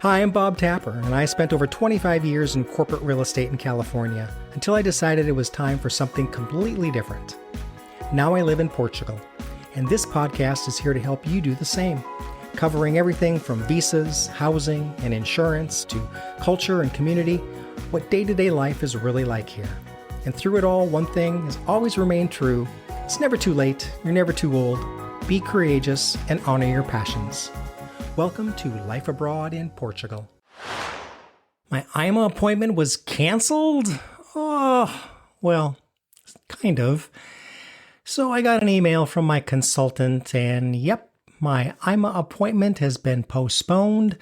Hi, I'm Bob Tapper, and I spent over 25 years in corporate real estate in California until I decided it was time for something completely different. Now I live in Portugal, and this podcast is here to help you do the same, covering everything from visas, housing, and insurance to culture and community, what day-to-day life is really like here. And through it all, one thing has always remained true. It's never too late, you're never too old. Be courageous and honor your passions. Welcome to Life Abroad in Portugal. My AIMA appointment was canceled? Oh, well, kind of. So I got an email from my consultant and yep, my AIMA appointment has been postponed.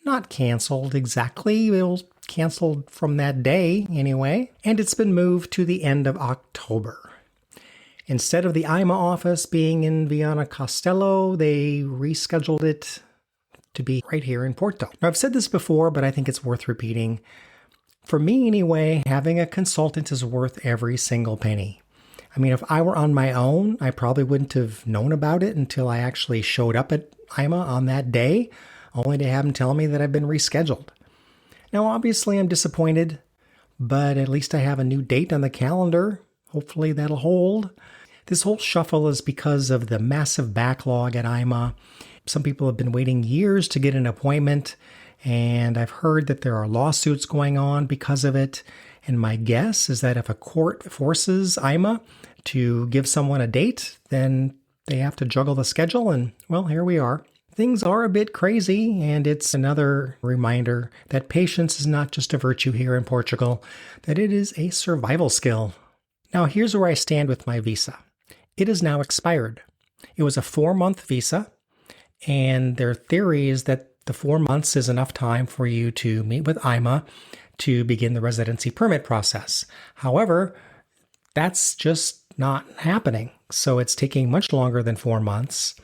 Not canceled exactly, it was canceled from that day anyway, and it's been moved to the end of October. Instead of the AIMA office being in Viana, Castelo, they rescheduled it to be right here in Porto. Now, I've said this before, but I think it's worth repeating. For me anyway, having a consultant is worth every single penny. I mean, if I were on my own, I probably wouldn't have known about it until I actually showed up at AIMA on that day, only to have them tell me that I've been rescheduled. Now, obviously, I'm disappointed, but at least I have a new date on the calendar. Hopefully that'll hold. This whole shuffle is because of the massive backlog at AIMA. Some people have been waiting years to get an appointment, and I've heard that there are lawsuits going on because of it. And my guess is that if a court forces AIMA to give someone a date, then they have to juggle the schedule, and well, here we are. Things are a bit crazy, and it's another reminder that patience is not just a virtue here in Portugal, that it is a survival skill. Now, here's where I stand with my visa. It is now expired. It was a 4-month visa, and their theory is that the 4 months is enough time for you to meet with AIMA to begin the residency permit process. However, that's just not happening. So it's taking much longer than 4 months.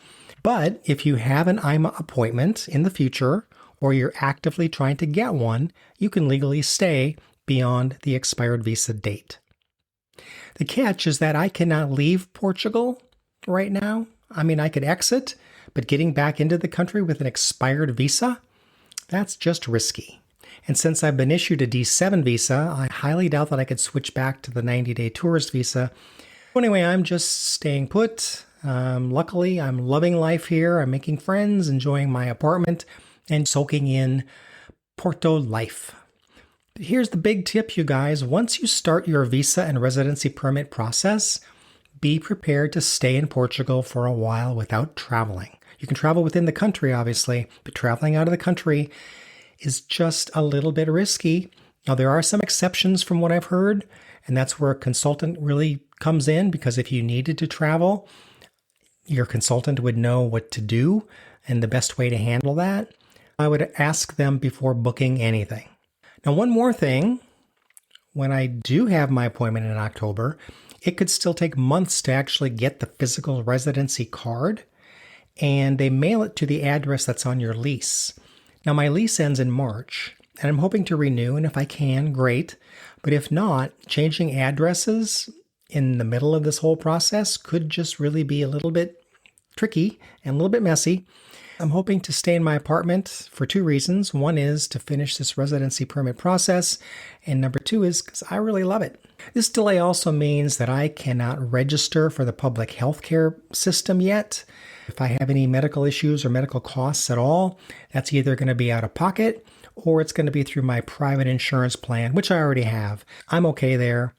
But if you have an AIMA appointment in the future, or you're actively trying to get one, you can legally stay beyond the expired visa date. The catch is that I cannot leave Portugal right now. I mean, I could exit, but getting back into the country with an expired visa, that's just risky. And since I've been issued a D7 visa, I highly doubt that I could switch back to the 90-day tourist visa. Anyway, I'm just staying put. Luckily, I'm loving life here. I'm making friends, enjoying my apartment, and soaking in Porto life. But here's the big tip, you guys. Once you start your visa and residency permit process, be prepared to stay in Portugal for a while without traveling. You can travel within the country, obviously, but traveling out of the country is just a little bit risky. Now, there are some exceptions from what I've heard, and that's where a consultant really comes in, because if you needed to travel, your consultant would know what to do and the best way to handle that. I would ask them before booking anything. Now, one more thing, when I do have my appointment in October, it could still take months to actually get the physical residency card, and they mail it to the address that's on your lease. Now, my lease ends in March, and I'm hoping to renew, and if I can, great. But if not, changing addresses in the middle of this whole process could just really be a little bit tricky and a little bit messy. I'm hoping to stay in my apartment for 2 reasons. One is to finish this residency permit process, and number 2 is because I really love it. This delay also means that I cannot register for the public healthcare system yet. If I have any medical issues or medical costs at all, that's either going to be out of pocket or it's going to be through my private insurance plan, which I already have. I'm okay there.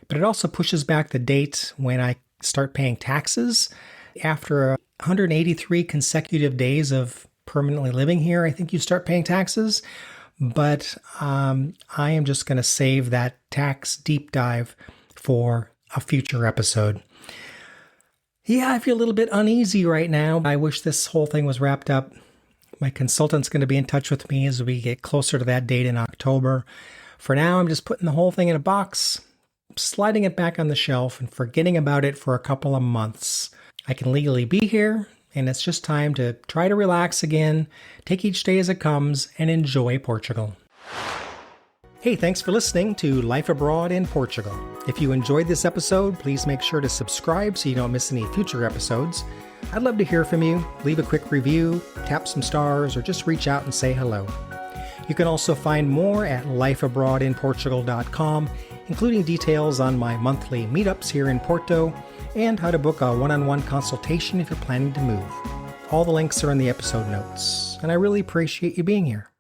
But it also pushes back the date when I start paying taxes. After 183 consecutive days of permanently living here, I think you start paying taxes. But I am just going to save that tax deep dive for a future episode. Yeah, I feel a little bit uneasy right now. I wish this whole thing was wrapped up. My consultant's going to be in touch with me as we get closer to that date in October. For now, I'm just putting the whole thing in a box, sliding it back on the shelf, and forgetting about it for a couple of months. I can legally be here, and it's just time to try to relax again, take each day as it comes, and enjoy Portugal. Hey, thanks for listening to Life Abroad in Portugal. If you enjoyed this episode, please make sure to subscribe so you don't miss any future episodes. I'd love to hear from you. Leave a quick review, tap some stars, or just reach out and say hello. You can also find more at lifeabroadinportugal.com, including details on my monthly meetups here in Porto and how to book a one-on-one consultation if you're planning to move. All the links are in the episode notes, and I really appreciate you being here.